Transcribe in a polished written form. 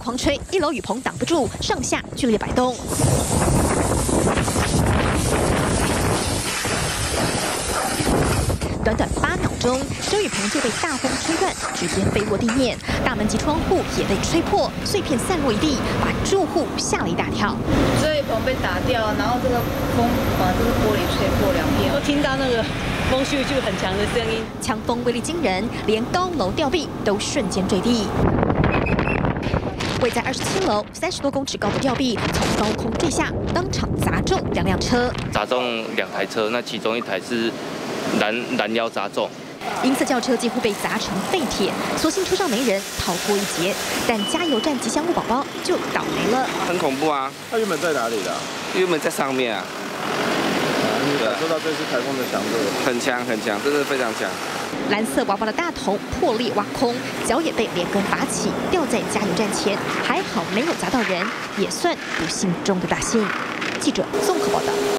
狂吹，一楼雨棚挡不住，上下剧烈摆动。 短短8秒钟，遮雨棚就被大风吹断，直接飞落地面，大门及窗户也被吹破，碎片散落一地，把住户吓了一大跳。遮雨棚被打掉，然后这个风把这个玻璃吹破2片，我听到那个风咻咻很强的声音，强风威力惊人，连高楼吊臂都瞬间坠地。 位在27楼30多公尺高的吊臂从高空坠下，当场砸中2辆车，砸中2台车，那其中1台是拦腰砸中。因此轿车几乎被砸成废铁，所幸车上没人，逃过一劫。但加油站吉祥物宝宝就倒霉了，很恐怖啊！它原本在哪里的？原本在上面啊。你感受到这次台风的强度？很强很强，真的非常强。 蓝色娃娃的大头破裂挖空，脚也被连根拔起，掉在加油站前，还好没有砸到人，也算不幸中的大幸。记者综合报道。